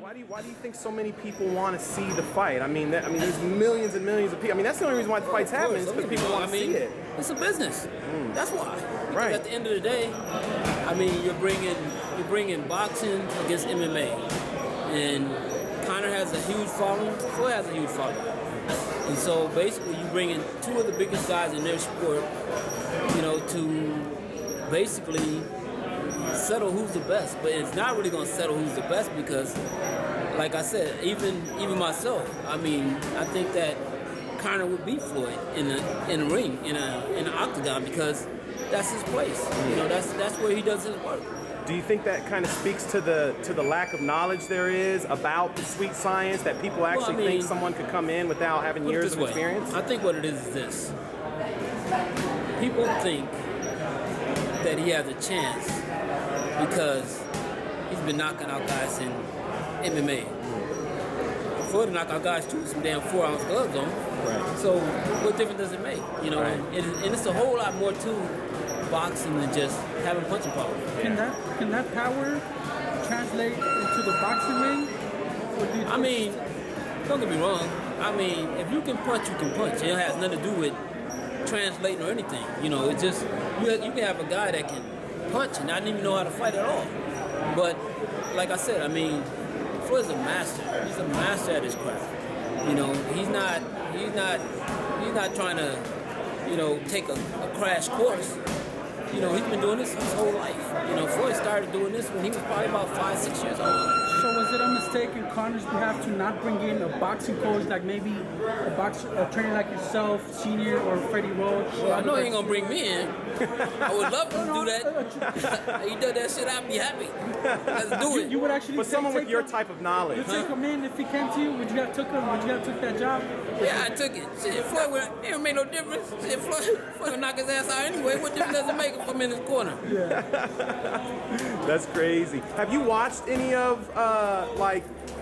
Why do you think so many people want to see the fight? I mean, there's millions and millions of people. I mean, that's the only reason why the fight's happening is because people want to see it. It's a business. That's why. Because right. At the end of the day, I mean, you're bringing boxing against MMA, and Conor has a huge following. Floyd has a huge following, and so basically, you bring in two of the biggest guys in their sport, you know, to basically settle who's the best. But it's not really going to settle who's the best because, like I said, even myself, I mean, I think that Conor would beat Floyd in a ring, in an octagon, because that's his place. You know, that's where he does his work. Do you think that kind of speaks to the lack of knowledge there is about the sweet science, that people actually think someone could come in without having years of experience? I think what it is this. People think that he has a chance because he's been knocking out guys in MMA. Floyd knock out guys too with some damn 4-ounce gloves on. Right. So what difference does it make? You know, right. and it's a whole lot more to boxing than just having punching power. Can that power translate into the boxing ring? I mean, don't get me wrong. I mean, if you can punch, you can punch. It has nothing to do with translating or anything. You know, it's just you can have a guy that can punch and not even know how to fight at all. But like I said, I mean, Floyd's a master. He's a master at his craft. You know, he's not trying to, you know, take a crash course. You know, he's been doing this his whole life. You know, Floyd started doing this when he was probably about 5-6 years old. So was it a mistake in Conor's behalf to not bring in a boxing coach, like maybe a trainer like yourself, Senior, or Freddie Roach? Well, I know he ain't gonna bring me in. I would love to do that. He did that shit, I'd be happy. Let's do it. You would actually, but someone with your type of knowledge. You'd take him in if he came to you. Would you have took him? Would you have took that job? Yeah, I took it. Shit, Floyd, it don't make no difference. Shit, Floyd would knock his ass out anyway. What difference does it make if I'm in his corner? Yeah. That's crazy. Have you watched any of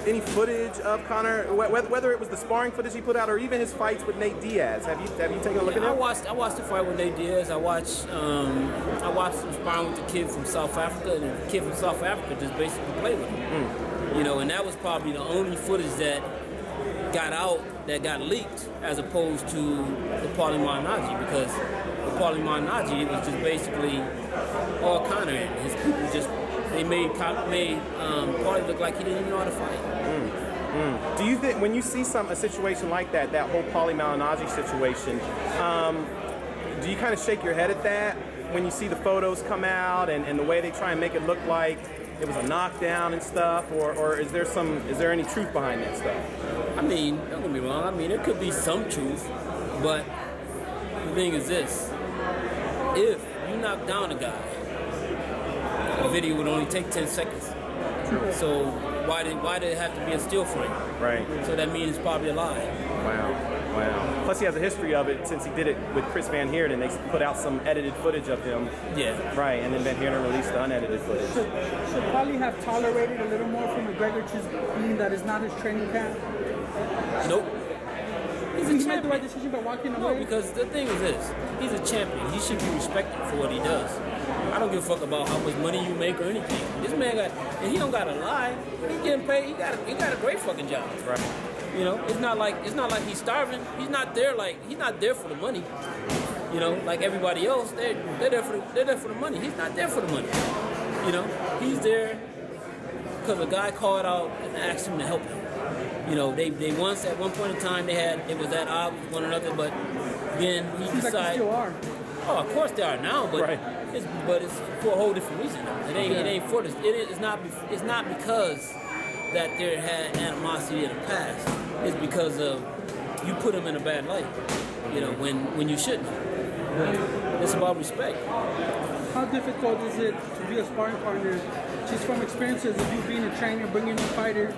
any footage of Conor, whether it was the sparring footage he put out or even his fights with Nate Diaz? Have you taken a look at it? I watched the fight with Nate Diaz. I watched some sparring with the kid from South Africa, and the kid from South Africa just basically played with him. You know, and that was probably the only footage that got out, that got leaked, as opposed to the Paulie Malignaggi, because the Paulie Malignaggi, it was just basically all Conor and his people just. They made Paulie look like he didn't even know how to fight. Do you think, when you see a situation like that whole Paulie Malignaggi situation, do you kind of shake your head at that when you see the photos come out and the way they try and make it look like it was a knockdown and stuff, or is there any truth behind that stuff? I mean, don't get me wrong. I mean, there could be some truth, but the thing is this: if you knock down a guy, the video would only take 10 seconds. So why did it have to be a still frame? Right. So that means it's probably a lie. Wow. Plus he has a history of it since he did it with Chris Van Heerden. They put out some edited footage of him. Yeah. Right, and then Van Heerden released the unedited footage. Should Paulie have tolerated a little more from Mcgregor, just being that it's not his training camp? Nope. He made the right decision by walking away? No, because the thing is this: he's a champion. He should be respected for what he does. I don't give a fuck about how much money you make or anything. This man and he don't gotta lie. He's getting paid. He got a great fucking job. Right. You know, it's not like he's starving. He's not there for the money. You know, like everybody else, they're there for the money. He's not there for the money. You know, he's there because a guy called out and asked him to help him. You know, they once at one point in time it was at odds with one another, but then he decided. Like they still are. Oh, of course they are now, but right. it's for a whole different reason. It ain't for this. It's not because that there had animosity in the past. It's because of you put them in a bad light. You know, when you shouldn't. It's about respect. How difficult is it to be a sparring partner, just from experiences of you being a trainer, bringing in fighters,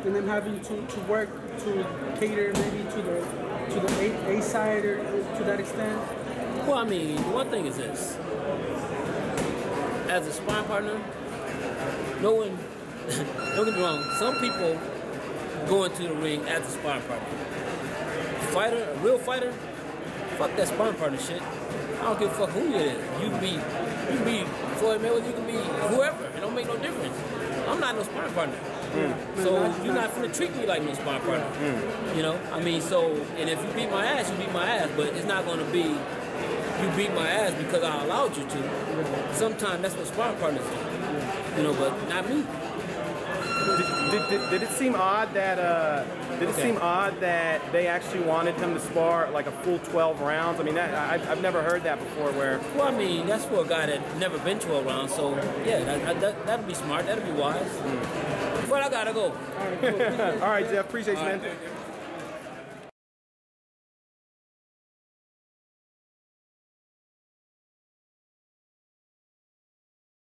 and then having to work to cater maybe to the A side or to that extent? Well, I mean, one thing is this: as a sparring partner, no one. Don't get me wrong. Some people go into the ring as a sparring partner. A real fighter, fuck that sparring partner shit. I don't give a fuck who you is. You can be Floyd Mayweather, you can be whoever. It don't make no difference. I'm not no sparring partner. So you're not finna treat me like no sparring partner. You know, I mean, so, and if you beat my ass, you beat my ass, but it's not gonna be you beat my ass because I allowed you to. Sometimes that's what sparring partners do. You know, but not me. Did it seem odd that they actually wanted him to spar like a full 12 rounds? I mean, I've never heard that before. Where well, I mean, that's for a guy that never been 12 rounds. So yeah, that'd be smart. That'd be wise. But I gotta go. all right, Jeff. Appreciate you, man.